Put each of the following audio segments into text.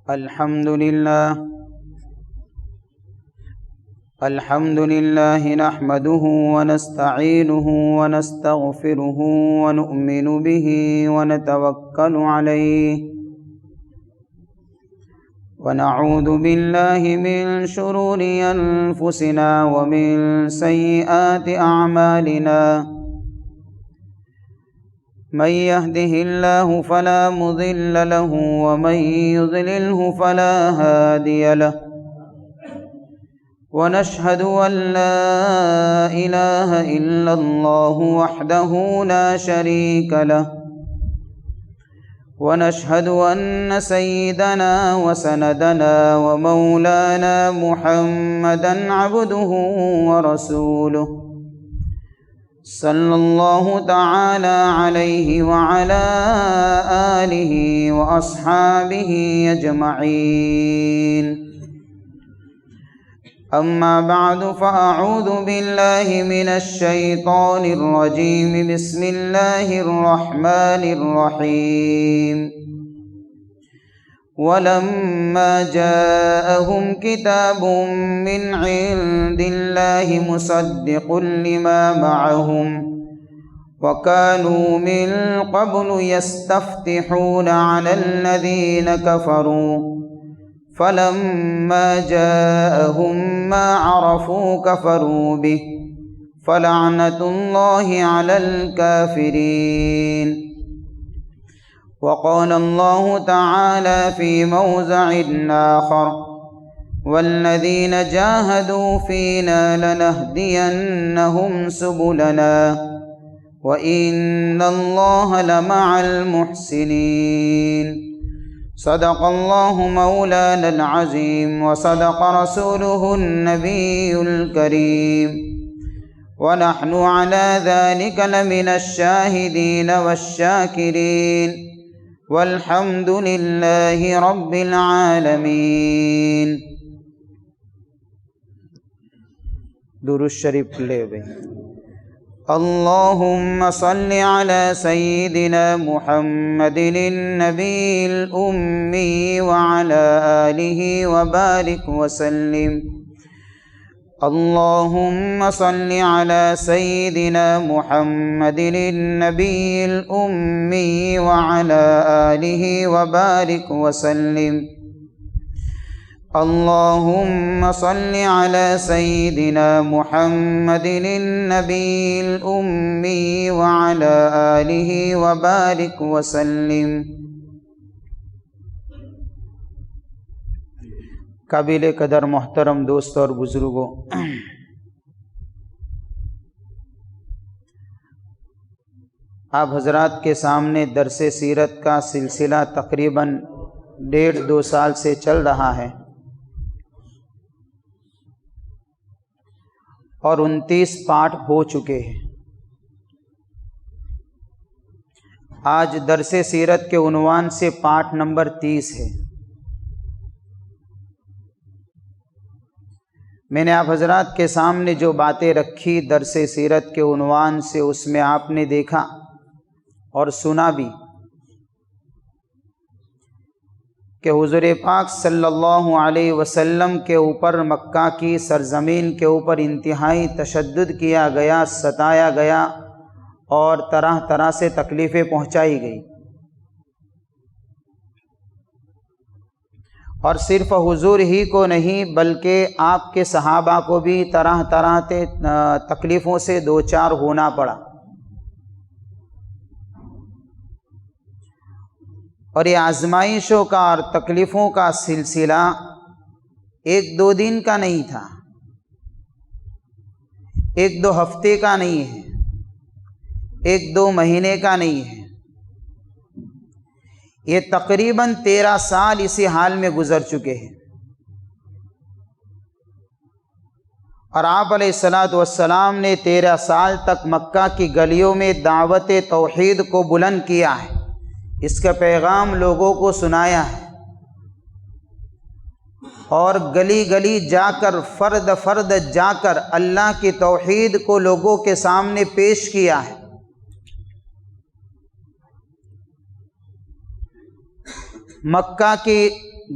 الحمد لله نحمده ونستعينه ونستغفره ونؤمن به ونتوكل عليه ونعوذ بالله من شرور أنفسنا ومن سيئات أعمالنا من يهده الله فلا مضل له ومن يضلله فلا هادي له ونشهد أن لا إله إلا الله وحده لا شريك له ونشهد أن سيدنا وسندنا ومولانا محمدا عبده ورسوله صلى الله تعالى عليه وعلى آله وأصحابه أجمعين. أما بعد فأعوذ بالله من الشيطان الرجيم. بسم الله الرحمن الرحيم. ولما جاءهم كتاب من عند الله مصدق لما معهم وكانوا من قبل يستفتحون على الذين كفروا فلما جاءهم ما عرفوا كفروا به فلعنة الله على الكافرين. وقال الله تعالى في موضع آخر والذين جاهدوا فينا لنهدينهم سبلنا وإن الله لمع المحسنين. صدق الله مولانا العظيم وصدق رسوله النبي الكريم ونحن على ذلك لمن الشاهدين والشاكرين والحمد لله رب العالمين. درود شریف لے بھائی. اللهم صل على سيدنا محمد النبي الأمي وعلى آله وبارك وسلم. اللهم صل على سيدنا محمد النبي الأمي وعلى آله وبارك وسلم. اللهم صل على سيدنا محمد النبي الأمي وعلى آله وبارك وسلم. قابل قدر محترم دوست اور بزرگوں، آپ حضرات کے سامنے درس سیرت کا سلسلہ تقریباً 1.5-2 سال سے چل رہا ہے اور 29 پارٹ ہو چکے ہیں. آج درس سیرت کے عنوان سے پارٹ نمبر 30 ہے. میں نے آپ حضرات کے سامنے جو باتیں رکھی درس سیرت کے عنوان سے، اس میں آپ نے دیکھا اور سنا بھی کہ حضور پاک صلی اللہ علیہ وسلم کے اوپر مکہ کی سرزمین کے اوپر انتہائی تشدد کیا گیا، ستایا گیا اور طرح طرح سے تکلیفیں پہنچائی گئی. اور صرف حضور ہی کو نہیں بلکہ آپ کے صحابہ کو بھی طرح طرح کے تکلیفوں سے دوچار ہونا پڑا. اور یہ آزمائشوں کا اور تکلیفوں کا سلسلہ 1-2 دن کا نہیں تھا، 1-2 ہفتے کا نہیں ہے، 1-2 مہینے کا نہیں ہے. یہ تقریباً 13 سال اسی حال میں گزر چکے ہیں. اور آپ علیہ السلام نے 13 سال تک مکہ کی گلیوں میں دعوت توحید کو بلند کیا ہے، اس کا پیغام لوگوں کو سنایا ہے، اور گلی گلی جا کر فرد فرد جا کر اللہ کی توحید کو لوگوں کے سامنے پیش کیا ہے۔ مکہ کی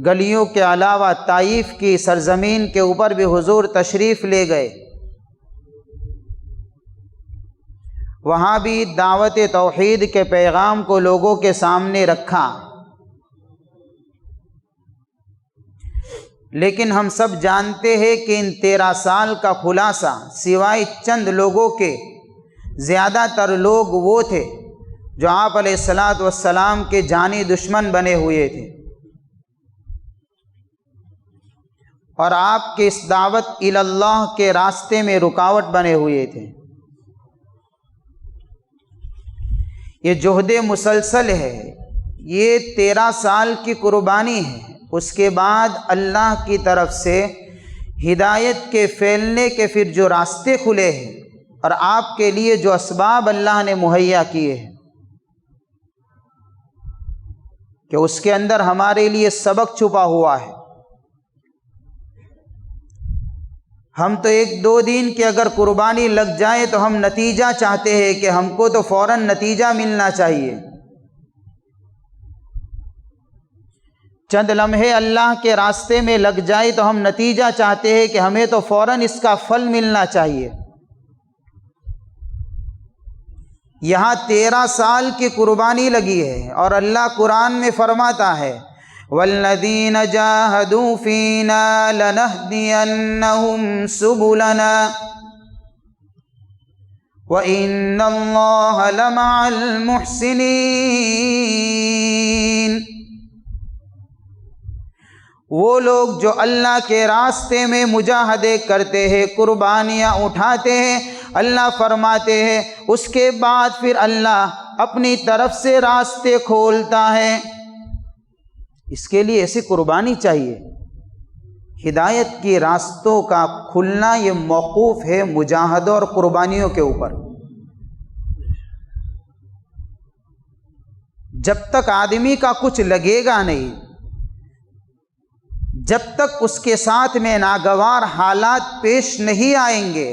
گلیوں کے علاوہ طائف کی سرزمین کے اوپر بھی حضور تشریف لے گئے، وہاں بھی دعوت توحید کے پیغام کو لوگوں کے سامنے رکھا۔ لیکن ہم سب جانتے ہیں کہ ان 13 سال کا خلاصہ سوائے چند لوگوں کے زیادہ تر لوگ وہ تھے جو آپ علیہ الصلاۃ والسلام کے جانی دشمن بنے ہوئے تھے، اور آپ کے اس دعوت اللہ کے راستے میں رکاوٹ بنے ہوئے تھے۔ یہ جہد مسلسل ہے، یہ 13 سال کی قربانی ہے۔ اس کے بعد اللہ کی طرف سے ہدایت کے پھیلنے کے پھر جو راستے کھلے ہیں، اور آپ کے لیے جو اسباب اللہ نے مہیا کیے ہیں، کہ اس کے اندر ہمارے لیے سبق چھپا ہوا ہے۔ ہم تو 1-2 دن کی اگر قربانی لگ جائے تو ہم نتیجہ چاہتے ہیں کہ ہم کو تو فوراً نتیجہ ملنا چاہیے۔ چند لمحے اللہ کے راستے میں لگ جائے تو ہم نتیجہ چاہتے ہیں کہ ہمیں تو فوراً اس کا پھل ملنا چاہیے۔ یہاں 13 سال کی قربانی لگی ہے، اور اللہ قرآن میں فرماتا ہے وَالَّذِينَ جَاهَدُوا فِينَا لَنَهْدِيَنَّهُمْ سُبُلَنَا وَإِنَّ اللَّهَ لَمَعَ الْمُحْسِنِينَ۔ وہ لوگ جو اللہ کے راستے میں مجاہدے کرتے ہیں، قربانیاں اٹھاتے ہیں، اللہ فرماتے ہیں اس کے بعد پھر اللہ اپنی طرف سے راستے کھولتا ہے۔ اس کے لیے ایسی قربانی چاہیے۔ ہدایت کی راستوں کا کھلنا یہ موقوف ہے مجاہدوں اور قربانیوں کے اوپر۔ جب تک آدمی کا کچھ لگے گا نہیں، جب تک اس کے ساتھ میں ناگوار حالات پیش نہیں آئیں گے،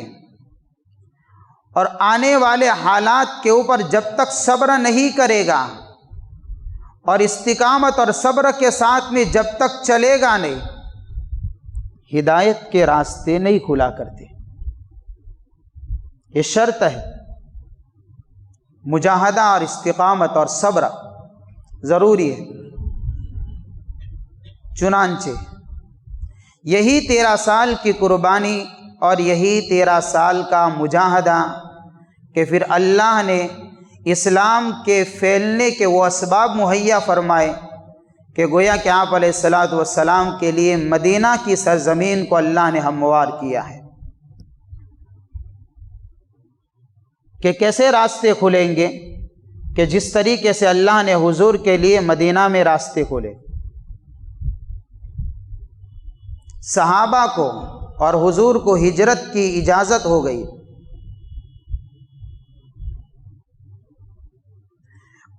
اور آنے والے حالات کے اوپر جب تک صبر نہیں کرے گا، اور استقامت اور صبر کے ساتھ میں جب تک چلے گا نہیں، ہدایت کے راستے نہیں کھلا کرتے۔ یہ شرط ہے، مجاہدہ اور استقامت اور صبر ضروری ہے۔ چنانچہ یہی 13 سال کی قربانی اور یہی 13 سال کا مجاہدہ کہ پھر اللہ نے اسلام کے پھیلنے کے وہ اسباب مہیا فرمائے کہ گویا کہ آپ علیہ الصلاۃ والسلام کے لیے مدینہ کی سرزمین کو اللہ نے ہموار کیا ہے۔ کہ کیسے راستے کھلیں گے؟ کہ جس طریقے سے اللہ نے حضور کے لیے مدینہ میں راستے کھولے، صحابہ کو اور حضور کو ہجرت کی اجازت ہو گئی،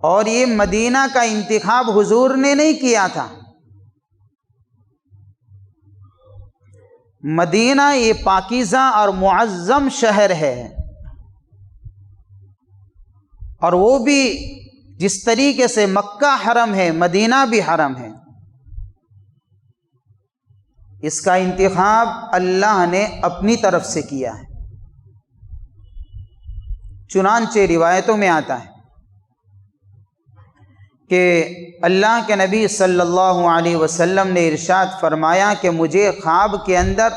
اور یہ مدینہ کا انتخاب حضور نے نہیں کیا تھا۔ مدینہ یہ پاکیزہ اور معظم شہر ہے، اور وہ بھی جس طریقے سے مکہ حرم ہے، مدینہ بھی حرم ہے۔ اس کا انتخاب اللہ نے اپنی طرف سے کیا ہے۔ چنانچہ روایتوں میں آتا ہے کہ اللہ کے نبی صلی اللہ علیہ وسلم نے ارشاد فرمایا کہ مجھے خواب کے اندر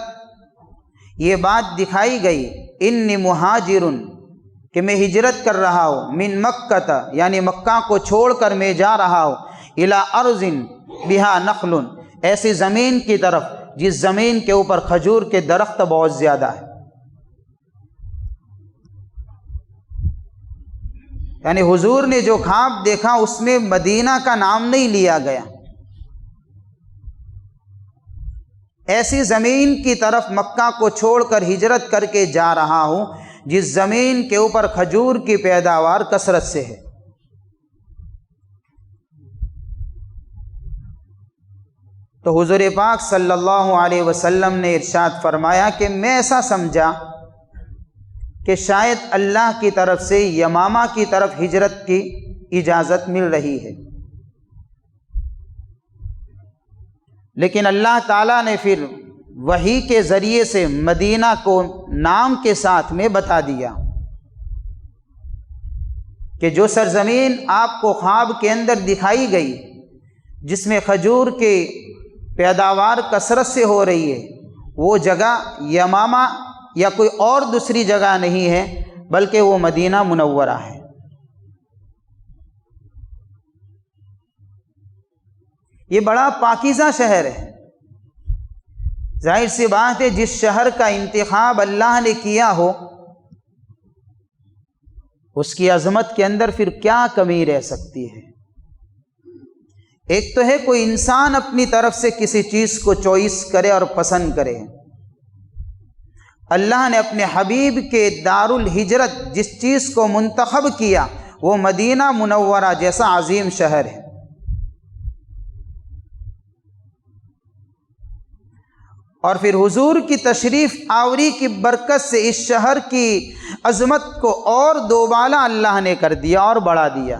یہ بات دکھائی گئی، انی مہاجرن، کہ میں ہجرت کر رہا ہوں، من مکہ، یعنی مکہ کو چھوڑ کر میں جا رہا ہوں، الی ارض بہا نخل، ایسی زمین کی طرف جس زمین کے اوپر کھجور کے درخت بہت زیادہ ہے۔ یعنی حضور نے جو خواب دیکھا اس میں مدینہ کا نام نہیں لیا گیا۔ ایسی زمین کی طرف مکہ کو چھوڑ کر ہجرت کر کے جا رہا ہوں جس زمین کے اوپر کھجور کی پیداوار کثرت سے ہے۔ تو حضور پاک صلی اللہ علیہ وسلم نے ارشاد فرمایا کہ میں ایسا سمجھا کہ شاید اللہ کی طرف سے یمامہ کی طرف ہجرت کی اجازت مل رہی ہے۔ لیکن اللہ تعالیٰ نے پھر وحی کے ذریعے سے مدینہ کو نام کے ساتھ میں بتا دیا کہ جو سرزمین آپ کو خواب کے اندر دکھائی گئی، جس میں کھجور کی پیداوار کثرت سے ہو رہی ہے، وہ جگہ یمامہ یا کوئی اور دوسری جگہ نہیں ہے، بلکہ وہ مدینہ منورہ ہے۔ یہ بڑا پاکیزہ شہر ہے۔ ظاہر سی بات ہے، جس شہر کا انتخاب اللہ نے کیا ہو، اس کی عظمت کے اندر پھر کیا کمی رہ سکتی ہے؟ ایک تو ہے کوئی انسان اپنی طرف سے کسی چیز کو چوائس کرے اور پسند کرے، اللہ نے اپنے حبیب کے دار الہجرت جس چیز کو منتخب کیا وہ مدینہ منورہ جیسا عظیم شہر ہے۔ اور پھر حضور کی تشریف آوری کی برکت سے اس شہر کی عظمت کو اور دوبالا اللہ نے کر دیا اور بڑھا دیا۔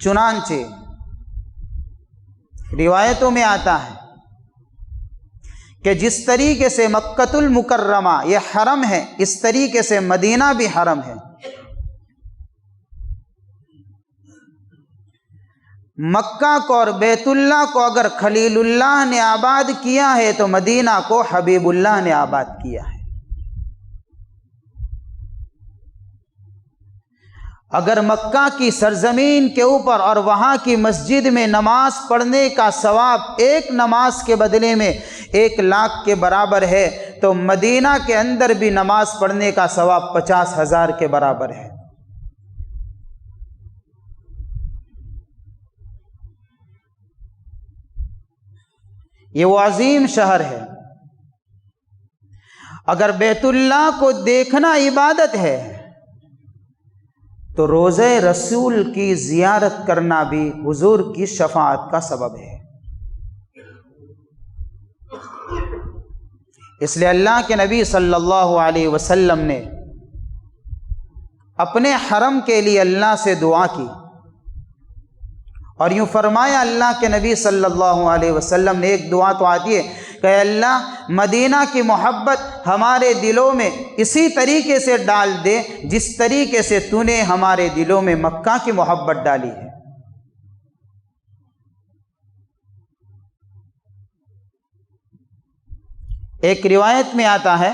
چنانچہ روایتوں میں آتا ہے کہ جس طریقے سے مکۃ المکرمہ یہ حرم ہے، اس طریقے سے مدینہ بھی حرم ہے۔ مکہ کو اور بیت اللہ کو اگر خلیل اللہ نے آباد کیا ہے تو مدینہ کو حبیب اللہ نے آباد کیا ہے۔ اگر مکہ کی سرزمین کے اوپر اور وہاں کی مسجد میں نماز پڑھنے کا ثواب ایک نماز کے بدلے میں 1,00,000 کے برابر ہے، تو مدینہ کے اندر بھی نماز پڑھنے کا ثواب 50,000 کے برابر ہے۔ یہ وہ عظیم شہر ہے۔ اگر بیت اللہ کو دیکھنا عبادت ہے تو روضہ رسول کی زیارت کرنا بھی حضور کی شفاعت کا سبب ہے۔ اس لیے اللہ کے نبی صلی اللہ علیہ وسلم نے اپنے حرم کے لیے اللہ سے دعا کی اور یوں فرمایا، اللہ کے نبی صلی اللہ علیہ وسلم نے ایک دعا تو آتی ہے کہ اے اللہ مدینہ کی محبت ہمارے دلوں میں اسی طریقے سے ڈال دے جس طریقے سے تو نے ہمارے دلوں میں مکہ کی محبت ڈالی ہے۔ ایک روایت میں آتا ہے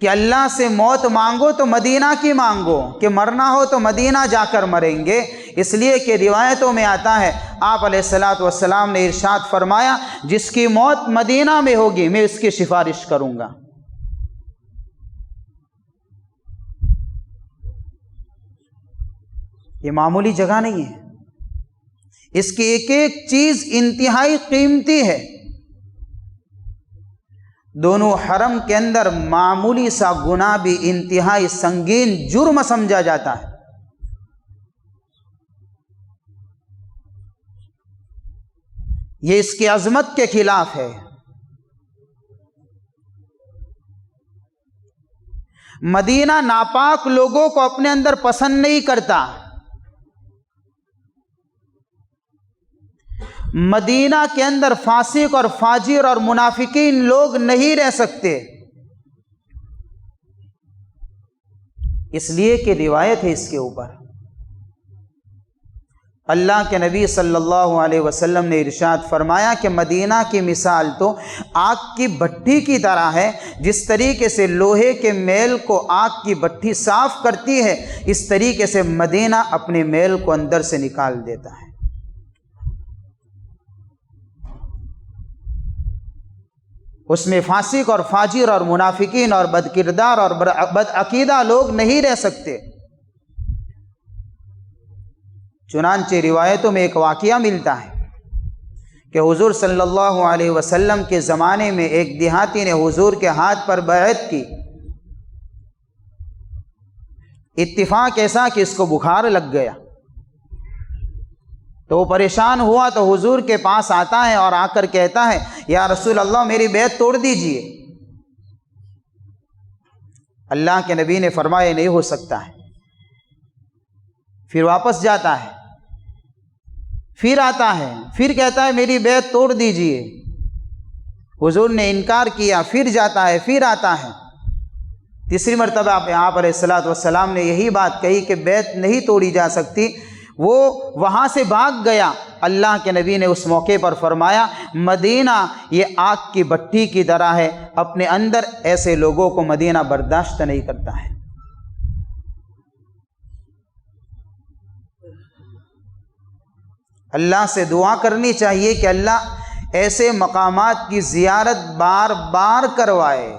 کہ اللہ سے موت مانگو تو مدینہ کی مانگو، کہ مرنا ہو تو مدینہ جا کر مریں گے، اس لیے کہ روایتوں میں آتا ہے آپ علیہ الصلوۃ والسلام نے ارشاد فرمایا، جس کی موت مدینہ میں ہوگی میں اس کی سفارش کروں گا۔ یہ معمولی جگہ نہیں ہے، اس کی ایک ایک چیز انتہائی قیمتی ہے۔ دونوں حرم کے اندر معمولی سا گناہ بھی انتہائی سنگین جرم سمجھا جاتا ہے۔ یہ اس کی عظمت کے خلاف ہے۔ مدینہ ناپاک لوگوں کو اپنے اندر پسند نہیں کرتا۔ مدینہ کے اندر فاسق اور فاجر اور منافقین لوگ نہیں رہ سکتے، اس لیے کہ روایت ہے اس کے اوپر۔ اللہ کے نبی صلی اللہ علیہ وسلم نے ارشاد فرمایا کہ مدینہ کی مثال تو آگ کی بھٹی کی طرح ہے، جس طریقے سے لوہے کے میل کو آگ کی بھٹی صاف کرتی ہے، اس طریقے سے مدینہ اپنے میل کو اندر سے نکال دیتا ہے۔ اس میں فاسق اور فاجر اور منافقین اور بد کردار اور بد عقیدہ لوگ نہیں رہ سکتے۔ چنانچہ روایتوں میں ایک واقعہ ملتا ہے کہ حضور صلی اللہ علیہ وسلم کے زمانے میں ایک دیہاتی نے حضور کے ہاتھ پر بیعت کی۔ اتفاق ایسا کہ اس کو بخار لگ گیا، تو وہ پریشان ہوا تو حضور کے پاس آتا ہے اور آ کر کہتا ہے، یا رسول اللہ میری بیعت توڑ دیجئے۔ اللہ کے نبی نے فرمایا نہیں ہو سکتا ہے۔ پھر واپس جاتا ہے، پھر آتا ہے، پھر کہتا ہے میری بیعت توڑ دیجئے، حضور نے انکار کیا، پھر جاتا ہے، پھر آتا ہے، تیسری مرتبہ آپ علیہ الصلوۃ والسلام نے یہی بات کہی کہ بیعت نہیں توڑی جا سکتی، وہ وہاں سے بھاگ گیا۔ اللہ کے نبی نے اس موقع پر فرمایا مدینہ یہ آگ کی بھٹی کی طرح ہے، اپنے اندر ایسے لوگوں کو مدینہ برداشت نہیں کرتا ہے۔ اللہ سے دعا کرنی چاہیے کہ اللہ ایسے مقامات کی زیارت بار بار کروائے،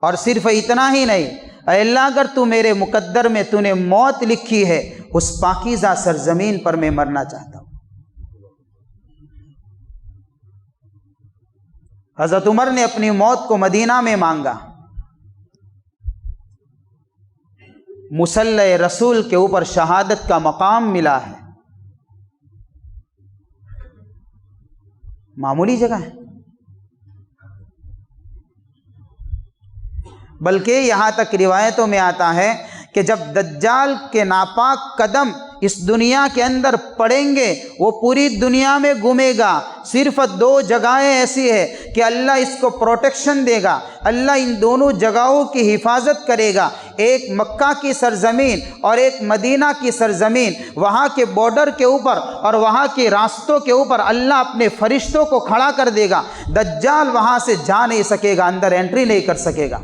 اور صرف اتنا ہی نہیں، اے اللہ اگر تو میرے مقدر میں تو نے موت لکھی ہے، اس پاکیزہ سرزمین پر میں مرنا چاہتا ہوں۔ حضرت عمر نے اپنی موت کو مدینہ میں مانگا، مصلی رسول کے اوپر شہادت کا مقام ملا ہے، معمولی جگہ ہے، بلکہ یہاں تک روایتوں میں آتا ہے کہ جب دجال کے ناپاک قدم اس دنیا کے اندر پڑیں گے وہ پوری دنیا میں گھومے گا، صرف 2 جگہیں ایسی ہے کہ اللہ اس کو پروٹیکشن دے گا، اللہ ان دونوں جگہوں کی حفاظت کرے گا، ایک مکہ کی سرزمین اور ایک مدینہ کی سرزمین، وہاں کے بارڈر کے اوپر اور وہاں کے راستوں کے اوپر اللہ اپنے فرشتوں کو کھڑا کر دے گا، دجال وہاں سے جا نہیں سکے گا، اندر انٹری نہیں کر سکے گا۔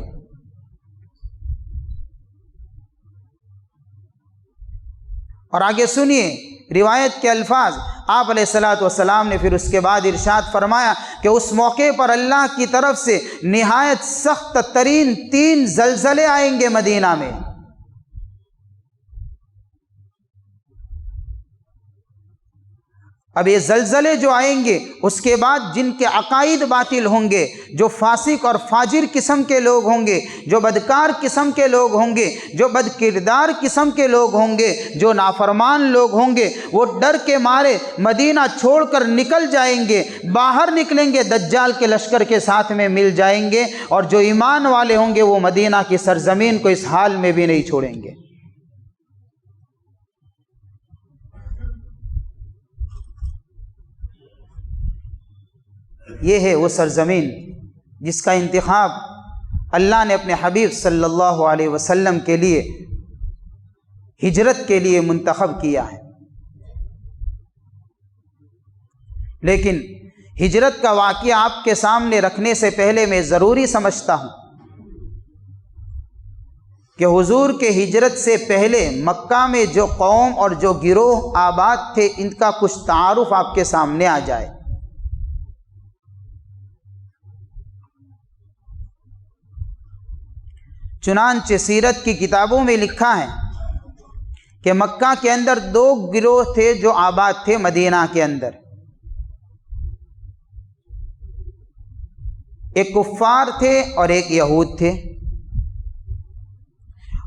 اور آگے سنیے روایت کے الفاظ، آپ علیہ الصلوۃ والسلام نے پھر اس کے بعد ارشاد فرمایا کہ اس موقع پر اللہ کی طرف سے نہایت سخت ترین 3 زلزلے آئیں گے مدینہ میں۔ اب یہ زلزلے جو آئیں گے اس کے بعد جن کے عقائد باطل ہوں گے، جو فاسق اور فاجر قسم کے لوگ ہوں گے، جو بدکار قسم کے لوگ ہوں گے، جو بد کردار قسم کے لوگ ہوں گے، جو نافرمان لوگ ہوں گے، وہ ڈر کے مارے مدینہ چھوڑ کر نکل جائیں گے، باہر نکلیں گے، دجال کے لشکر کے ساتھ میں مل جائیں گے، اور جو ایمان والے ہوں گے وہ مدینہ کی سرزمین کو اس حال میں بھی نہیں چھوڑیں گے۔ یہ ہے وہ سرزمین جس کا انتخاب اللہ نے اپنے حبیب صلی اللہ علیہ وسلم کے لیے ہجرت کے لیے منتخب کیا ہے۔ لیکن ہجرت کا واقعہ آپ کے سامنے رکھنے سے پہلے میں ضروری سمجھتا ہوں کہ حضور کے ہجرت سے پہلے مکہ میں جو قوم اور جو گروہ آباد تھے ان کا کچھ تعارف آپ کے سامنے آ جائے۔ چنانچہ سیرت کی کتابوں میں لکھا ہے کہ مکہ کے اندر 2 گروہ تھے جو آباد تھے مدینہ کے اندر، ایک کفار تھے اور ایک یہود تھے،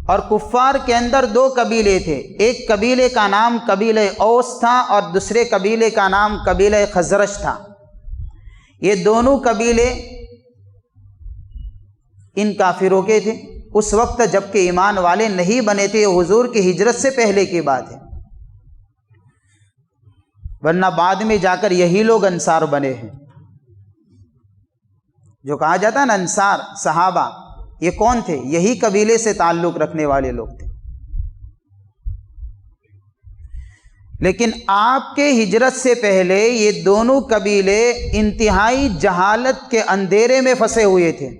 اور کفار کے اندر 2 قبیلے تھے، ایک قبیلے کا نام قبیلہ اوس تھا اور دوسرے قبیلے کا نام قبیلہ خزرج تھا۔ یہ دونوں قبیلے ان کافروں کے تھے اس وقت جبکہ ایمان والے نہیں بنے تھے، حضور کی ہجرت سے پہلے کی بات ہے، ورنہ بعد میں جا کر یہی لوگ انصار بنے ہیں۔ جو کہا جاتا ہے نا انصار صحابہ، یہ کون تھے؟ یہی قبیلے سے تعلق رکھنے والے لوگ تھے۔ لیکن آپ کے ہجرت سے پہلے یہ دونوں قبیلے انتہائی جہالت کے اندھیرے میں پھنسے ہوئے تھے،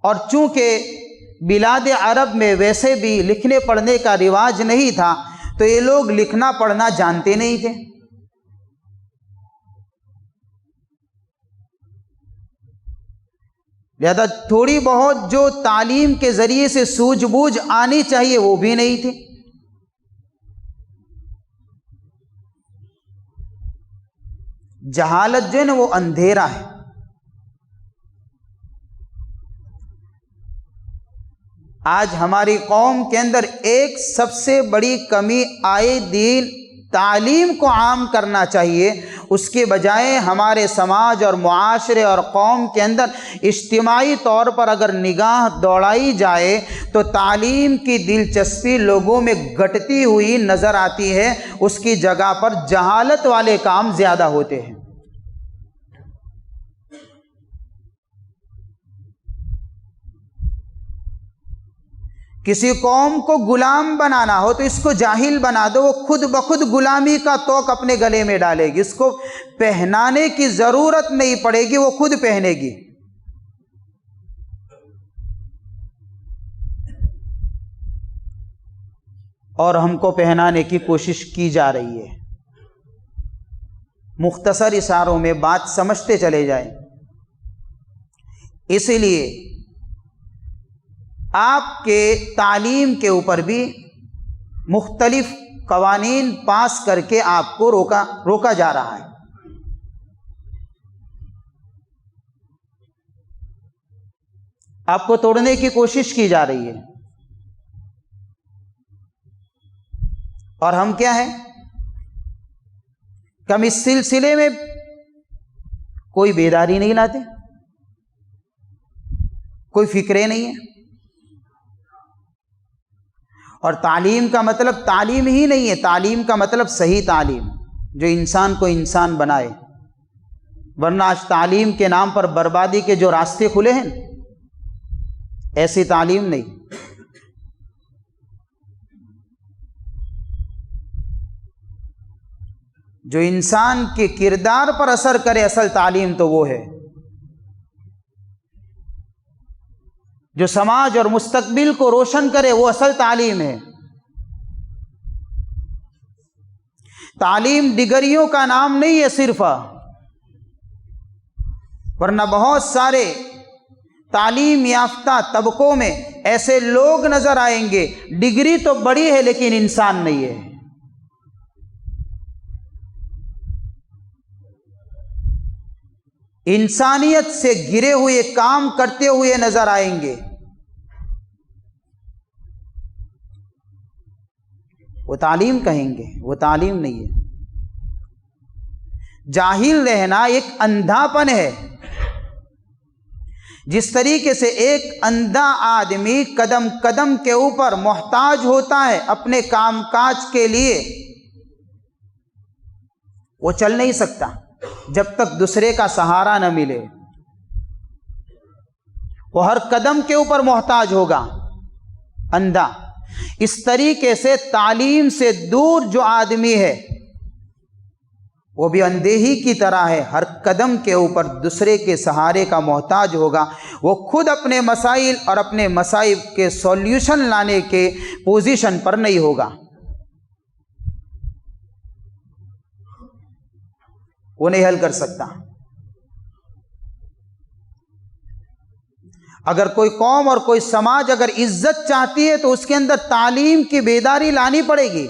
اور چونکہ بلاد عرب میں ویسے بھی لکھنے پڑھنے کا رواج نہیں تھا تو یہ لوگ لکھنا پڑھنا جانتے نہیں تھے، لہذا تھوڑی بہت جو تعلیم کے ذریعے سے سوجھ بوجھ آنی چاہیے وہ بھی نہیں تھی۔ جہالت جو ہے نا وہ اندھیرا ہے۔ آج ہماری قوم کے اندر ایک سب سے بڑی کمی آئے دین تعلیم کو عام کرنا چاہیے، اس کے بجائے ہمارے سماج اور معاشرے اور قوم کے اندر اجتماعی طور پر اگر نگاہ دوڑائی جائے تو تعلیم کی دلچسپی لوگوں میں گھٹتی ہوئی نظر آتی ہے، اس کی جگہ پر جہالت والے کام زیادہ ہوتے ہیں۔ کسی قوم کو غلام بنانا ہو تو اس کو جاہل بنا دو، وہ خود بخود غلامی کا توق اپنے گلے میں ڈالے گی، اس کو پہنانے کی ضرورت نہیں پڑے گی، وہ خود پہنے گی۔ اور ہم کو پہنانے کی کوشش کی جا رہی ہے۔ مختصر اشاروں میں بات سمجھتے چلے جائیں۔ اسی لیے آپ کے تعلیم کے اوپر بھی مختلف قوانین پاس کر کے آپ کو روکا جا رہا ہے۔ آپ کو توڑنے کی کوشش کی جا رہی ہے، اور ہم کیا ہیں کہ ہم اس سلسلے میں کوئی بیداری نہیں لاتے، کوئی فکرے نہیں ہے۔ اور تعلیم کا مطلب تعلیم ہی نہیں ہے، تعلیم کا مطلب صحیح تعلیم جو انسان کو انسان بنائے، ورنہ آج تعلیم کے نام پر بربادی کے جو راستے کھلے ہیں، ایسی تعلیم نہیں۔ جو انسان کے کردار پر اثر کرے، اصل تعلیم تو وہ ہے۔ جو سماج اور مستقبل کو روشن کرے، وہ اصل تعلیم ہے۔ تعلیم ڈگریوں کا نام نہیں ہے صرف، ورنہ بہت سارے تعلیم یافتہ طبقوں میں ایسے لوگ نظر آئیں گے، ڈگری تو بڑی ہے لیکن انسان نہیں ہے۔ انسانیت سے گرے ہوئے کام کرتے ہوئے نظر آئیں گے۔ وہ تعلیم کہیں گے، وہ تعلیم نہیں ہے۔ جاہل رہنا ایک اندھاپن ہے۔ جس طریقے سے ایک اندھا آدمی قدم قدم کے اوپر محتاج ہوتا ہے اپنے کام کاج کے لیے، وہ چل نہیں سکتا جب تک دوسرے کا سہارا نہ ملے، وہ ہر قدم کے اوپر محتاج ہوگا، اندھا۔ اس طریقے سے تعلیم سے دور جو آدمی ہے وہ بھی اندھے ہی کی طرح ہے، ہر قدم کے اوپر دوسرے کے سہارے کا محتاج ہوگا، وہ خود اپنے مسائل اور اپنے مصائب کے سولوشن لانے کے پوزیشن پر نہیں ہوگا، وہ نہیں حل کر سکتا۔ اگر کوئی قوم اور کوئی سماج اگر عزت چاہتی ہے تو اس کے اندر تعلیم کی بیداری لانی پڑے گی۔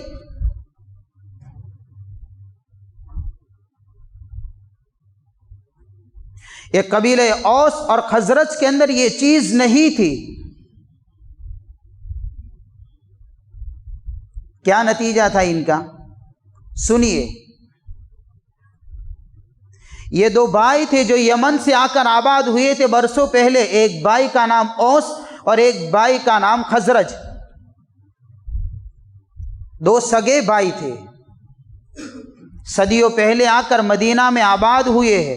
یہ قبیلہ اوس اور خزرج کے اندر یہ چیز نہیں تھی۔ کیا نتیجہ تھا ان کا؟ سنیے۔ یہ دو بھائی تھے جو یمن سے آ کر آباد ہوئے تھے برسوں پہلے، ایک بھائی کا نام اوس اور ایک بھائی کا نام خزرج، دو سگے بھائی تھے، صدیوں پہلے آ کر مدینہ میں آباد ہوئے ہیں،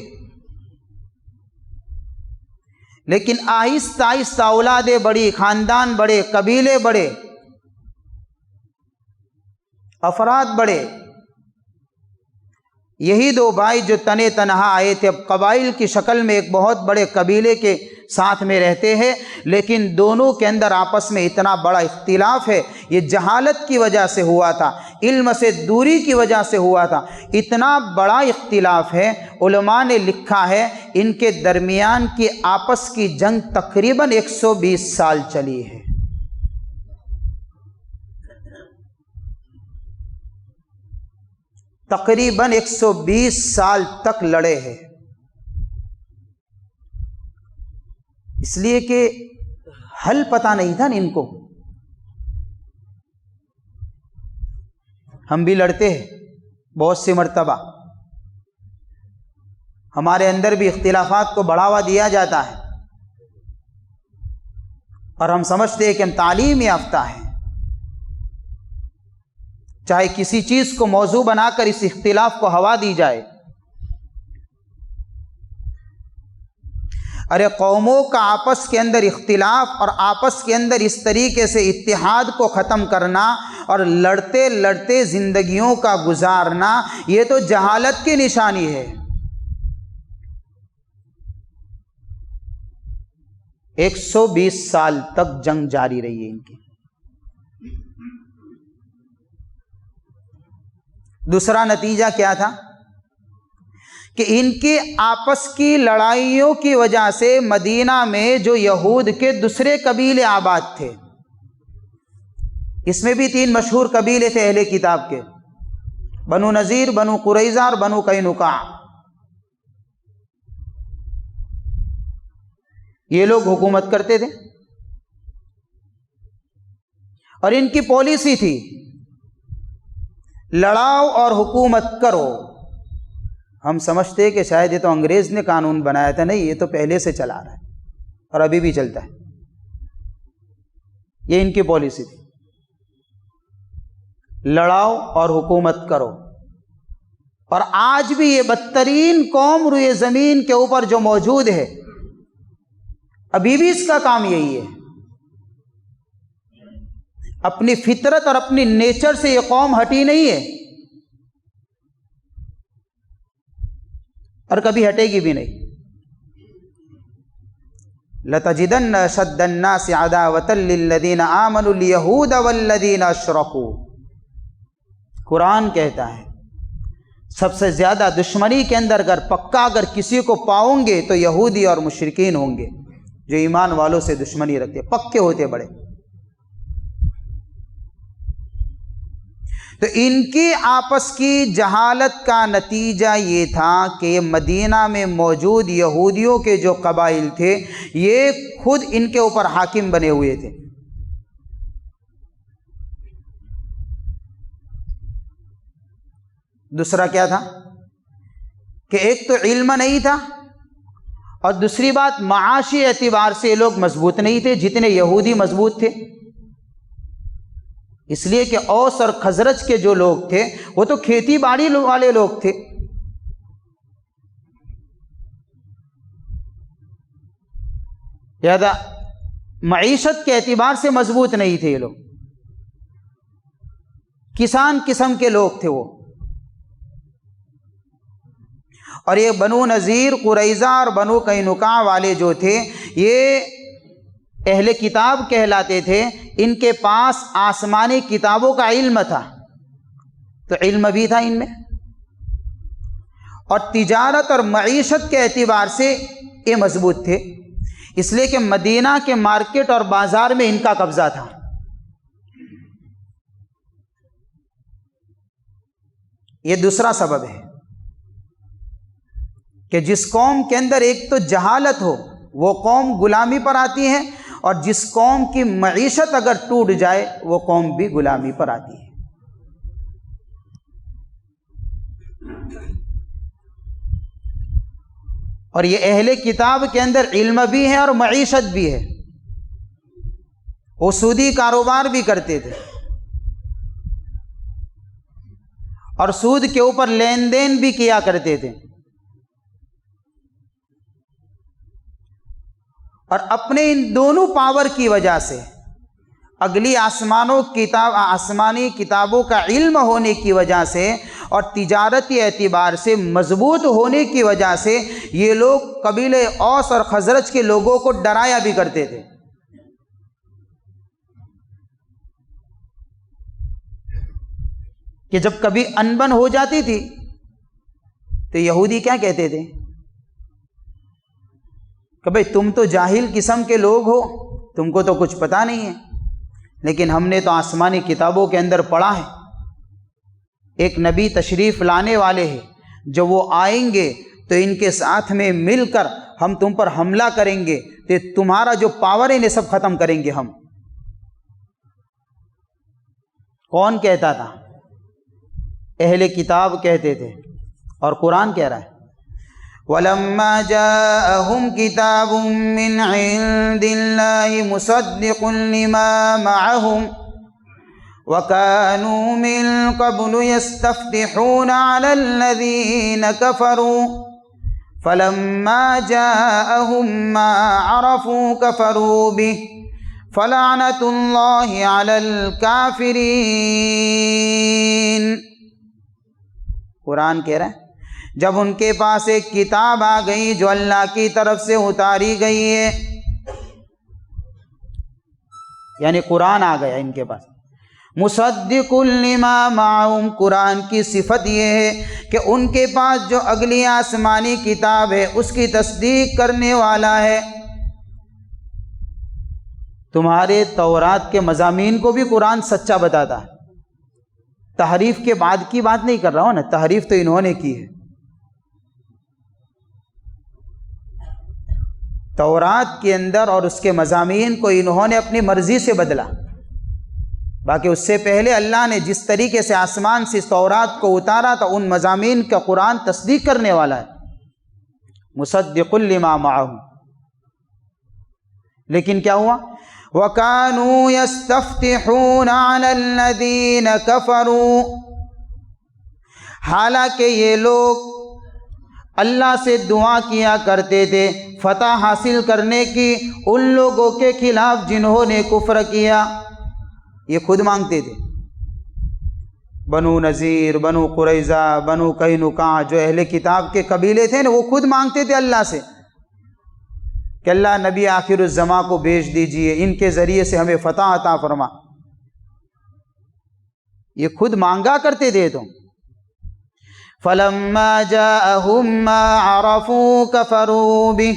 لیکن آہستہ آہستہ اولادیں بڑی، خاندان بڑے، قبیلے بڑے، افراد بڑے۔ یہی دو بھائی جو تنے تنہا آئے تھے، اب قبائل کی شکل میں ایک بہت بڑے قبیلے کے ساتھ میں رہتے ہیں، لیکن دونوں کے اندر آپس میں اتنا بڑا اختلاف ہے، یہ جہالت کی وجہ سے ہوا تھا، علم سے دوری کی وجہ سے ہوا تھا، اتنا بڑا اختلاف ہے، علماء نے لکھا ہے ان کے درمیان کی آپس کی جنگ تقریباً 120 سال چلی ہے۔ تقریباً 120 سال تک لڑے ہیں، اس لیے کہ حل پتہ نہیں تھا ان کو۔ ہم بھی لڑتے ہیں بہت سی مرتبہ، ہمارے اندر بھی اختلافات کو بڑھاوا دیا جاتا ہے، اور ہم سمجھتے ہیں کہ ہم تعلیم یافتہ ہیں، چاہے کسی چیز کو موضوع بنا کر اس اختلاف کو ہوا دی جائے۔ ارے قوموں کا آپس کے اندر اختلاف اور آپس کے اندر اس طریقے سے اتحاد کو ختم کرنا اور لڑتے لڑتے زندگیوں کا گزارنا، یہ تو جہالت کی نشانی ہے۔ 120 سال تک جنگ جاری رہی ہے ان کی۔ دوسرا نتیجہ کیا تھا کہ ان کی آپس کی لڑائیوں کی وجہ سے مدینہ میں جو یہود کے دوسرے قبیلے آباد تھے، اس میں بھی 3 مشہور قبیلے تھے اہل کتاب کے، بنو نذیر، بنو قریظہ اور بنو قینقاع۔ یہ لوگ حکومت کرتے تھے، اور ان کی پالیسی تھی لڑاؤ اور حکومت کرو۔ ہم سمجھتے ہیں کہ شاید یہ تو انگریز نے قانون بنایا تھا، نہیں، یہ تو پہلے سے چلا رہا ہے اور ابھی بھی چلتا ہے۔ یہ ان کی پالیسی تھی، لڑاؤ اور حکومت کرو۔ اور آج بھی یہ بدترین قوم روئے زمین کے اوپر جو موجود ہے، ابھی بھی اس کا کام یہی ہے۔ اپنی فطرت اور اپنی نیچر سے یہ قوم ہٹی نہیں ہے، اور کبھی ہٹے گی بھی نہیں۔ لَتَجِدَنَّ أَشَدَّ النَّاسِ عَدَاوَةً لِّلَّذِينَ آمَنُوا الْيَهُودَ وَالَّذِينَ أَشْرَكُوا۔ قرآن کہتا ہے سب سے زیادہ دشمنی کے اندر اگر کسی کو پاؤں گے تو یہودی اور مشرکین ہوں گے، جو ایمان والوں سے دشمنی رکھتے، پکے ہوتے بڑے۔ تو ان کی آپس کی جہالت کا نتیجہ یہ تھا کہ مدینہ میں موجود یہودیوں کے جو قبائل تھے، یہ خود ان کے اوپر حاکم بنے ہوئے تھے۔ دوسرا کیا تھا کہ ایک تو علم نہیں تھا، اور دوسری بات معاشی اعتبار سے یہ لوگ مضبوط نہیں تھے جتنے یہودی مضبوط تھے۔ اس لیے کہ اوس اور خزرج کے جو لوگ تھے وہ تو کھیتی باڑی والے لوگ تھے، لہذا معیشت کے اعتبار سے مضبوط نہیں تھے، یہ لوگ کسان قسم کے لوگ تھے وہ۔ اور یہ بنو نذیر، قریظہ اور بنو قینقاع والے جو تھے، یہ اہل کتاب کہلاتے تھے۔ ان کے پاس آسمانی کتابوں کا علم تھا، تو علم بھی تھا ان میں، اور تجارت اور معیشت کے اعتبار سے یہ مضبوط تھے، اس لیے کہ مدینہ کے مارکیٹ اور بازار میں ان کا قبضہ تھا۔ یہ دوسرا سبب ہے کہ جس قوم کے اندر ایک تو جہالت ہو وہ قوم غلامی پر آتی ہے، اور جس قوم کی معیشت اگر ٹوٹ جائے وہ قوم بھی غلامی پر آتی ہے۔ اور یہ اہل کتاب کے اندر علم بھی ہے اور معیشت بھی ہے، وہ سودی کاروبار بھی کرتے تھے، اور سود کے اوپر لین دین بھی کیا کرتے تھے، اور اپنے ان دونوں پاور کی وجہ سے، اگلی آسمانی کتابوں کا علم ہونے کی وجہ سے اور تجارتی اعتبار سے مضبوط ہونے کی وجہ سے، یہ لوگ قبیلے اوس اور خزرج کے لوگوں کو ڈرایا بھی کرتے تھے۔ کہ جب کبھی انبن ہو جاتی تھی تو یہودی کیا کہتے تھے کہ بھئی تم تو جاہل قسم کے لوگ ہو، تم کو تو کچھ پتہ نہیں ہے، لیکن ہم نے تو آسمانی کتابوں کے اندر پڑھا ہے، ایک نبی تشریف لانے والے ہیں، جب وہ آئیں گے تو ان کے ساتھ میں مل کر ہم تم پر حملہ کریں گے، تو تمہارا جو پاور ہے یہ سب ختم کریں گے ہم۔ کون کہتا تھا؟ اہل کتاب کہتے تھے، اور قرآن کہہ رہا ہے وَلَمَّا جَاءَهُمْ كِتَابٌ مِّنْ عِندِ اللَّهِ مُصَدِّقٌ لِّمَا مَعَهُمْ وَكَانُوا مِن قَبْلُ يَسْتَفْتِحُونَ عَلَى الَّذِينَ كَفَرُوا فَلَمَّا جَاءَهُم مَّا عَرَفُوا كَفَرُوا بِهِ فَلَعْنَةُ اللَّهِ عَلَى الْكَافِرِينَ۔ قرآن کہہ رہا ہے جب ان کے پاس ایک کتاب آ گئی جو اللہ کی طرف سے اتاری گئی ہے، یعنی قرآن آ گیا ان کے پاس، مصدق لما معہم، قرآن کی صفت یہ ہے کہ ان کے پاس جو اگلی آسمانی کتاب ہے اس کی تصدیق کرنے والا ہے۔ تمہارے تورات کے مضامین کو بھی قرآن سچا بتاتا ہے، تحریف کے بعد کی بات نہیں کر رہا ہوں نا، تحریف تو انہوں نے کی ہے۔ تورات کے اندر اور اس کے مضامین کو انہوں نے اپنی مرضی سے بدلا، باقی اس سے پہلے اللہ نے جس طریقے سے آسمان سے تورات کو اتارا تھا ان مضامین کا قرآن تصدیق کرنے والا ہے، مصدق لما معہم۔ لیکن کیا ہوا؟ وَكَانُوا يَسْتَفْتِحُونَ عَلَى الَّذِينَ كَفَرُوا، حالانکہ یہ لوگ اللہ سے دعا کیا کرتے تھے فتح حاصل کرنے کی ان لوگوں کے خلاف جنہوں نے کفر کیا، یہ خود مانگتے تھے۔ بنو نذیر، بنو قریظہ، بنو قینقاع، جو اہل کتاب کے قبیلے تھے نا، وہ خود مانگتے تھے اللہ سے کہ اللہ نبی آخر الزماں کو بھیج دیجئے، ان کے ذریعے سے ہمیں فتح عطا فرما، یہ خود مانگا کرتے تھے۔ تو فَلَمَّا جَاءَهُم مَّا عَرَفُوا كَفَرُوا بِهِ،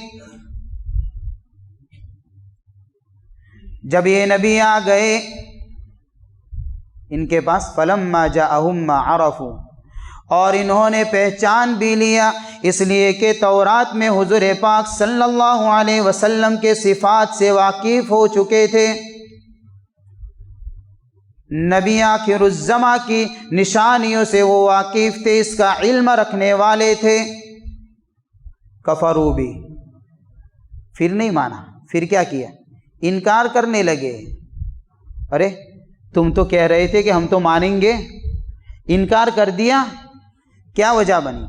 جب یہ نبی آ گئے ان کے پاس، فَلَمَّا جَاءَهُم مَّا عَرَفُوا، اور انہوں نے پہچان بھی لیا، اس لیے کہ تورات میں حضور پاک صلی اللہ علیہ وسلم کے صفات سے واقف ہو چکے تھے، نبی آخر الزماں کی نشانیوں سے وہ واقف تھے، اس کا علم رکھنے والے تھے۔ کفروا بھی، پھر نہیں مانا، پھر کیا کیا؟ انکار کرنے لگے۔ ارے تم تو کہہ رہے تھے کہ ہم تو مانیں گے، انکار کر دیا۔ کیا وجہ بنی؟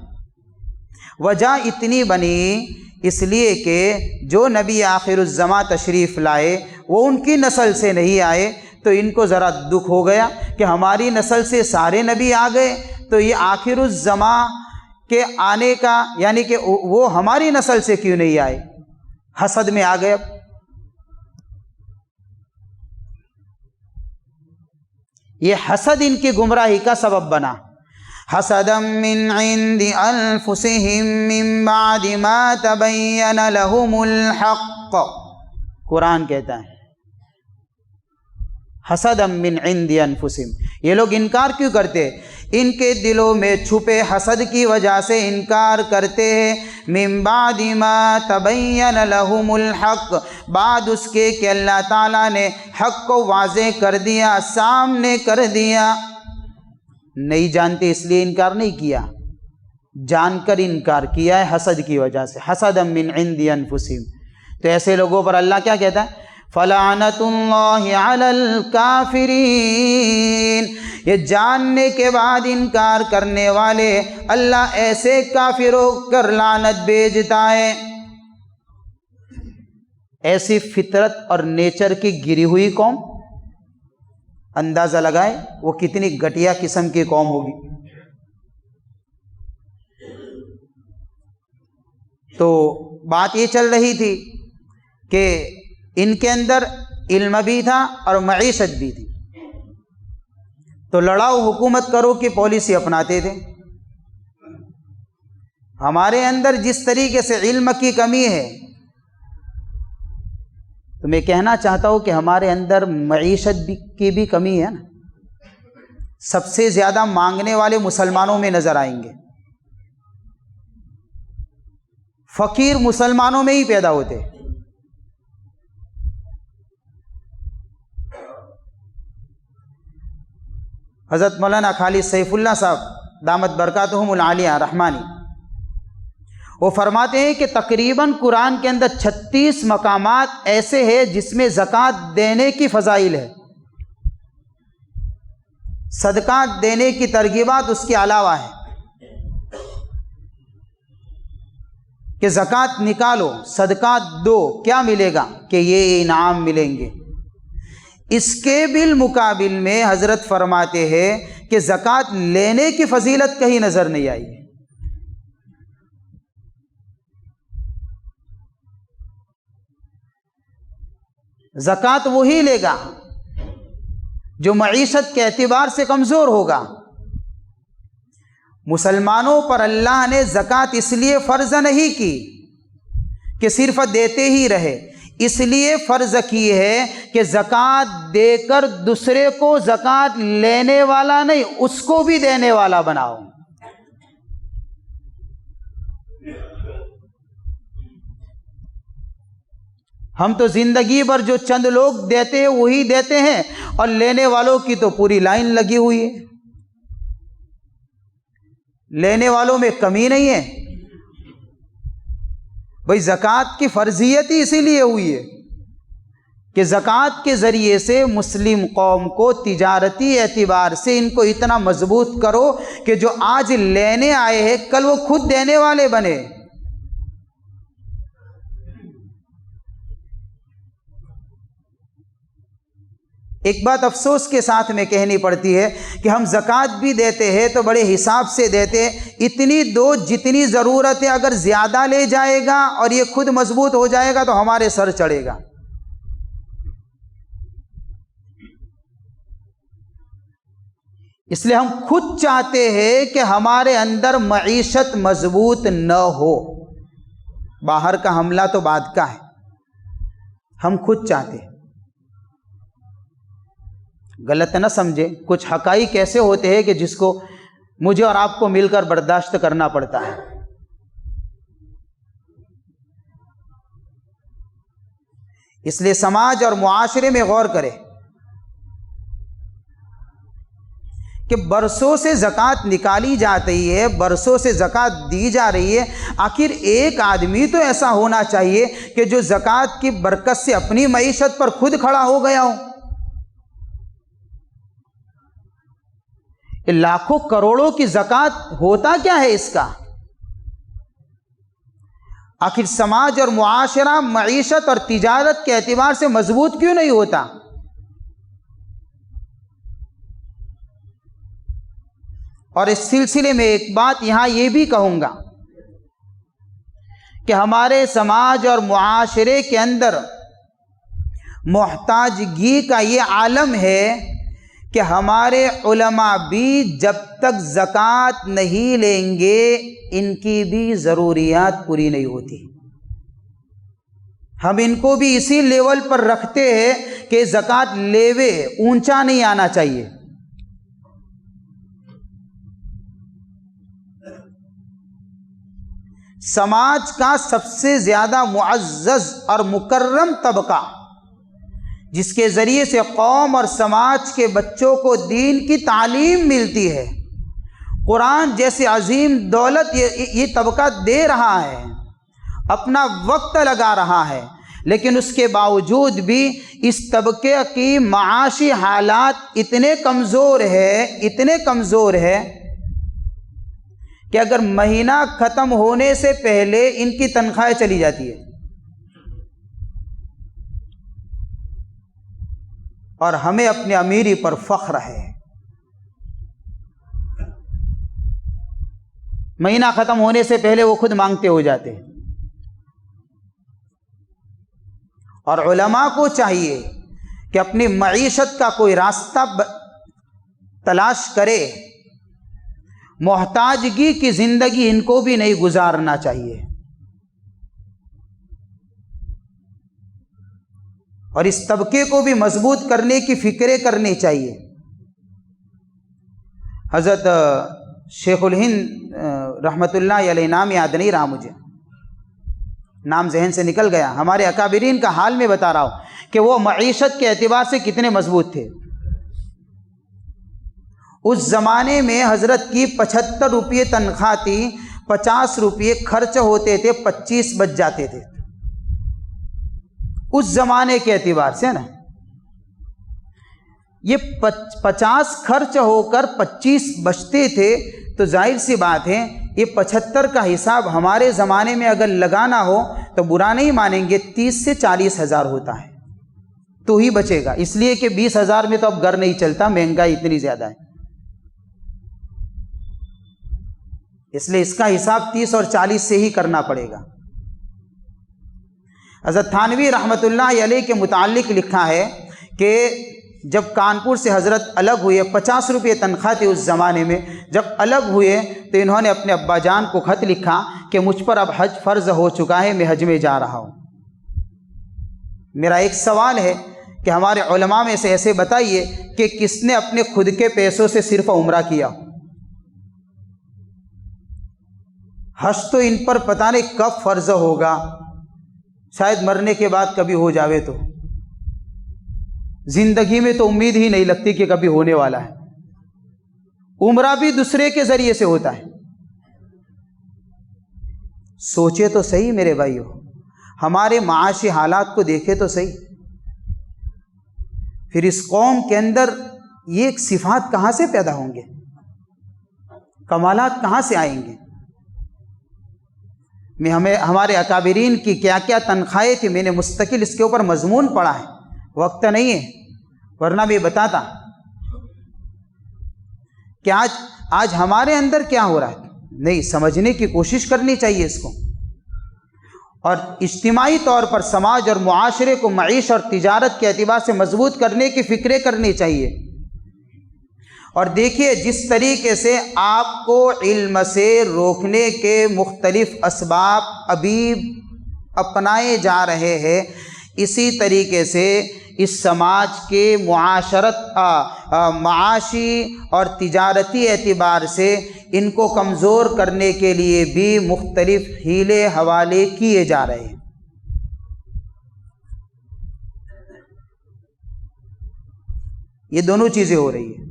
وجہ اتنی بنی اس لیے کہ جو نبی آخر الزماں تشریف لائے وہ ان کی نسل سے نہیں آئے، تو ان کو ذرا دکھ ہو گیا کہ ہماری نسل سے سارے نبی آ گئے، تو یہ آخر الزماں کے آنے کا یعنی کہ وہ ہماری نسل سے کیوں نہیں آئے؟ حسد میں آ گئے۔ یہ حسد ان کی گمراہی کا سبب بنا۔ حسدا من عند انفسهم من بعد ما تبین لهم الحق، قرآن کہتا ہے حسدا من عند انفسهم، یہ لوگ انکار کیوں کرتے ہیں؟ ان کے دلوں میں چھپے حسد کی وجہ سے انکار کرتے ہیں۔ من بعد ما تبین لهم الحق، بعد اس کے کہ اللہ تعالیٰ نے حق کو واضح کر دیا، سامنے کر دیا۔ نہیں جانتے اس لیے انکار نہیں کیا، جان کر انکار کیا ہے حسد کی وجہ سے۔ حسدا من عند انفسهم، تو ایسے لوگوں پر اللہ کیا کہتا ہے؟ فَلَعْنَةُ اللَّهِ عَلَى الْكَافِرِينَ، یہ جاننے کے بعد انکار کرنے والے اللہ ایسے کافروں پر لعنت بھیجتا ہے۔ ایسی فطرت اور نیچر کی گری ہوئی قوم، اندازہ لگائے وہ کتنی گھٹیا قسم کی قوم ہوگی۔ تو بات یہ چل رہی تھی کہ ان کے اندر علم بھی تھا اور معیشت بھی تھی، تو لڑاؤ حکومت کرو کی پالیسی اپناتے تھے۔ ہمارے اندر جس طریقے سے علم کی کمی ہے، تو میں کہنا چاہتا ہوں کہ ہمارے اندر معیشت کی بھی کمی ہے نا۔ سب سے زیادہ مانگنے والے مسلمانوں میں نظر آئیں گے، فقیر مسلمانوں میں ہی پیدا ہوتے۔ حضرت مولانا خالد سیف اللہ صاحب دامت برکاتہم العالیہ رحمانی، وہ فرماتے ہیں کہ تقریباً قرآن کے اندر 36 مقامات ایسے ہیں جس میں زکوٰۃ دینے کی فضائل ہے، صدقات دینے کی ترغیبات اس کے علاوہ ہے کہ زکوٰۃ نکالو، صدقات دو، کیا ملے گا کہ یہ انعام ملیں گے۔ اس کے بالمقابل میں حضرت فرماتے ہیں کہ زکوٰۃ لینے کی فضیلت کہیں نظر نہیں آئی۔ زکوٰۃ وہی لے گا جو معیشت کے اعتبار سے کمزور ہوگا۔ مسلمانوں پر اللہ نے زکوٰۃ اس لیے فرض نہیں کی کہ صرف دیتے ہی رہے، اس لیے فرض کی ہے کہ زکوٰۃ دے کر دوسرے کو زکوٰۃ لینے والا نہیں، اس کو بھی دینے والا بناؤ۔ ہم تو زندگی بھر جو چند لوگ دیتے ہیں وہی دیتے ہیں، اور لینے والوں کی تو پوری لائن لگی ہوئی ہے، لینے والوں میں کمی نہیں ہے۔ بھئی زکوٰۃ کی فرضیت ہی اسی لیے ہوئی ہے کہ زکوٰۃ کے ذریعے سے مسلم قوم کو تجارتی اعتبار سے ان کو اتنا مضبوط کرو کہ جو آج لینے آئے ہیں کل وہ خود دینے والے بنے۔ ایک بات افسوس کے ساتھ میں کہنی پڑتی ہے کہ ہم زکوٰۃ بھی دیتے ہیں تو بڑے حساب سے دیتے ہیں، اتنی دو جتنی ضرورت ہے، اگر زیادہ لے جائے گا اور یہ خود مضبوط ہو جائے گا تو ہمارے سر چڑھے گا۔ اس لیے ہم خود چاہتے ہیں کہ ہمارے اندر معیشت مضبوط نہ ہو، باہر کا حملہ تو بعد کا ہے، ہم خود چاہتے ہیں۔ غلط نہ سمجھے، کچھ حقائق ایسے ہوتے ہیں کہ جس کو مجھے اور آپ کو مل کر برداشت کرنا پڑتا ہے۔ اس لیے سماج اور معاشرے میں غور کرے کہ برسوں سے زکوٰۃ نکالی جاتی ہے، برسوں سے زکوٰۃ دی جا رہی ہے، آخر ایک آدمی تو ایسا ہونا چاہیے کہ جو زکوٰۃ کی برکت سے اپنی معیشت پر خود کھڑا ہو گیا ہو۔ لاکھوں کروڑوں کی زکوٰۃ ہوتا کیا ہے اس کا؟ آخر سماج اور معاشرہ معیشت اور تجارت کے اعتبار سے مضبوط کیوں نہیں ہوتا؟ اور اس سلسلے میں ایک بات یہاں یہ بھی کہوں گا کہ ہمارے سماج اور معاشرے کے اندر محتاجگی کا یہ عالم ہے کہ ہمارے علماء بھی جب تک زکوٰۃ نہیں لیں گے ان کی بھی ضروریات پوری نہیں ہوتی۔ ہم ان کو بھی اسی لیول پر رکھتے ہیں کہ زکوٰۃ لیوے، اونچا نہیں آنا چاہیے۔ سماج کا سب سے زیادہ معزز اور مکرم طبقہ جس کے ذریعے سے قوم اور سماج کے بچوں کو دین کی تعلیم ملتی ہے، قرآن جیسے عظیم دولت یہ طبقہ دے رہا ہے، اپنا وقت لگا رہا ہے، لیکن اس کے باوجود بھی اس طبقے کی معاشی حالات اتنے کمزور ہے کہ اگر مہینہ ختم ہونے سے پہلے ان کی تنخواہیں چلی جاتی ہے، اور ہمیں اپنے امیری پر فخر ہے۔ مہینہ ختم ہونے سے پہلے وہ خود مانگتے ہو جاتے ہیں۔ اور علماء کو چاہیے کہ اپنی معیشت کا کوئی راستہ تلاش کرے، محتاجگی کی زندگی ان کو بھی نہیں گزارنا چاہیے، اور اس طبقے کو بھی مضبوط کرنے کی فکریں کرنی چاہیے۔ حضرت شیخ الہند رحمۃ اللہ علیہ، نام یاد نہیں رہا مجھے، نام ذہن سے نکل گیا، ہمارے اکابرین کا حال میں بتا رہا ہوں کہ وہ معیشت کے اعتبار سے کتنے مضبوط تھے۔ اس زمانے میں حضرت کی 75 روپے تنخواہ تھی، 50 روپے خرچ ہوتے تھے 25 بچ جاتے تھے، اس زمانے کے اعتبار سے نا۔ یہ 50 خرچ ہو کر 25 بچتے تھے، تو ظاہر سی بات ہے یہ 75 کا حساب ہمارے زمانے میں اگر لگانا ہو تو برا نہیں مانیں گے، 30 سے 40 ہزار ہوتا ہے تو ہی بچے گا، اس لیے کہ 20 ہزار میں تو اب گھر نہیں چلتا، مہنگائی اتنی زیادہ ہے، اس لیے اس کا حساب 30 اور 40 سے ہی کرنا پڑے گا۔ حضرت تھانوی رحمۃ اللہ علیہ کے متعلق لکھا ہے کہ جب کانپور سے حضرت الگ ہوئے، 50 روپے تنخواہ تھی اس زمانے میں، جب الگ ہوئے تو انہوں نے اپنے ابا جان کو خط لکھا کہ مجھ پر اب حج فرض ہو چکا ہے، میں حج میں جا رہا ہوں۔ میرا ایک سوال ہے کہ ہمارے علماء میں سے ایسے بتائیے کہ کس نے اپنے خود کے پیسوں سے صرف عمرہ کیا؟ حج تو ان پر پتہ نہیں کب فرض ہوگا، شاید مرنے کے بعد کبھی ہو جاوے، تو زندگی میں تو امید ہی نہیں لگتی کہ کبھی ہونے والا ہے۔ عمرہ بھی دوسرے کے ذریعے سے ہوتا ہے۔ سوچے تو صحیح میرے بھائیو، ہمارے معاشی حالات کو دیکھے تو صحیح، پھر اس قوم کے اندر یہ صفات کہاں سے پیدا ہوں گے، کمالات کہاں سے آئیں گے؟ ہمارے اکابرین کی کیا کیا تنخواہیں تھی، میں نے مستقل اس کے اوپر مضمون پڑھا ہے، وقت نہیں ہے ورنہ بھی بتاتا کہ آج ہمارے اندر کیا ہو رہا ہے۔ نہیں، سمجھنے کی کوشش کرنی چاہیے اس کو، اور اجتماعی طور پر سماج اور معاشرے کو معیشت اور تجارت کے اعتبار سے مضبوط کرنے کی فکریں کرنی چاہیے۔ اور دیکھیے جس طریقے سے آپ کو علم سے روکنے کے مختلف اسباب ابھی اپنائے جا رہے ہیں، اسی طریقے سے اس سماج کے معاشی اور تجارتی اعتبار سے ان کو کمزور کرنے کے لیے بھی مختلف ہیلے حوالے کیے جا رہے ہیں۔ یہ دونوں چیزیں ہو رہی ہیں،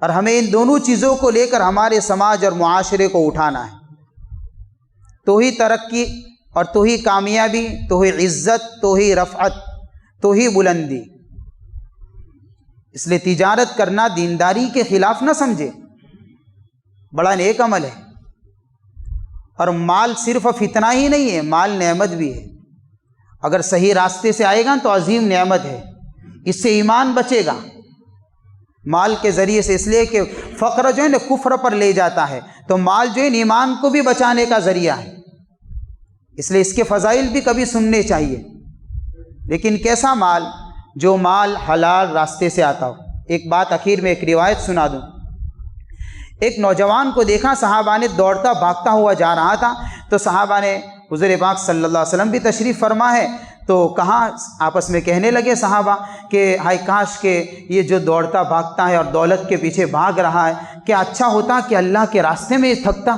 اور ہمیں ان دونوں چیزوں کو لے کر ہمارے سماج اور معاشرے کو اٹھانا ہے، تو ہی ترقی اور تو ہی کامیابی، تو ہی عزت، تو ہی رفعت، تو ہی بلندی۔ اس لیے تجارت کرنا دینداری کے خلاف نہ سمجھے، بڑا نیک عمل ہے، اور مال صرف فتنہ ہی نہیں ہے، مال نعمت بھی ہے۔ اگر صحیح راستے سے آئے گا تو عظیم نعمت ہے، اس سے ایمان بچے گا مال کے ذریعے سے، اس لیے کہ فقر جو ہے نا کفر پر لے جاتا ہے، تو مال جو ہے ایمان کو بھی بچانے کا ذریعہ ہے، اس لیے اس کے فضائل بھی کبھی سننے چاہیے۔ لیکن کیسا مال؟ جو مال حلال راستے سے آتا ہو۔ ایک بات آخر میں ایک روایت سنا دوں۔ ایک نوجوان کو دیکھا، صحابہ نے دوڑتا بھاگتا ہوا جا رہا تھا، تو صحابہ نے، حضور پاک صلی اللہ علیہ وسلم بھی تشریف فرما ہے، تو کہاں آپس میں کہنے لگے صحابہ کہ ہائے کاش کہ یہ جو دوڑتا بھاگتا ہے اور دولت کے پیچھے بھاگ رہا ہے، کیا اچھا ہوتا کہ اللہ کے راستے میں تھکتا۔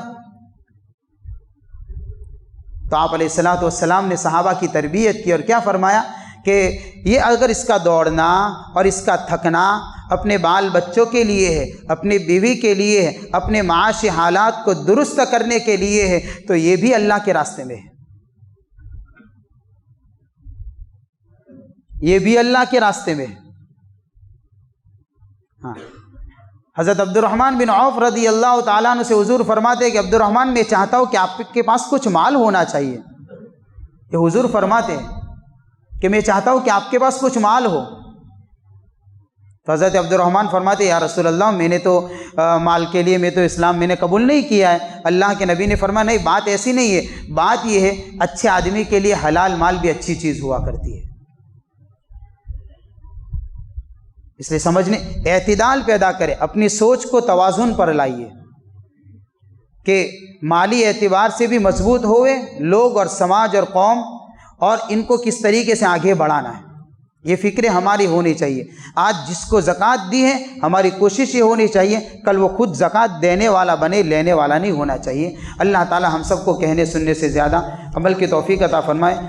تو آپ علیہ الصلوۃ والسلام نے صحابہ کی تربیت کی اور کیا فرمایا کہ یہ اگر اس کا دوڑنا اور اس کا تھکنا اپنے بال بچوں کے لیے ہے، اپنی بیوی کے لیے ہے، اپنے معاشی حالات کو درست کرنے کے لیے ہے، تو یہ بھی اللہ کے راستے میں ہے، یہ بھی اللہ کے راستے میں ہے۔ ہاں، حضرت عبد الرحمن بن عوف رضی اللہ تعالیٰ عنہ سے حضور فرماتے ہیں کہ عبد الرحمن میں چاہتا ہوں کہ آپ کے پاس کچھ مال ہونا چاہیے۔ یہ حضور فرماتے ہیں کہ میں چاہتا ہوں کہ آپ کے پاس کچھ مال ہو۔ تو حضرت عبد الرحمن فرماتے ہیں یا رسول اللہ، میں نے تو مال کے لیے میں تو اسلام میں نے قبول نہیں کیا ہے۔ اللہ کے نبی نے فرمایا نہیں، بات ایسی نہیں ہے، بات یہ ہے اچھے آدمی کے لیے حلال مال بھی اچھی چیز ہوا کرتی ہے۔ اس لیے سمجھنے اعتدال پیدا کرے، اپنی سوچ کو توازن پر لائیے کہ مالی اعتبار سے بھی مضبوط ہوئے لوگ اور سماج اور قوم، اور ان کو کس طریقے سے آگے بڑھانا ہے، یہ فکریں ہماری ہونی چاہیے۔ آج جس کو زکوٰۃ دی ہے، ہماری کوشش یہ ہونی چاہیے کل وہ خود زکوٰۃ دینے والا بنے، لینے والا نہیں ہونا چاہیے۔ اللہ تعالی ہم سب کو کہنے سننے سے زیادہ عمل کی توفیق عطا فرمائے۔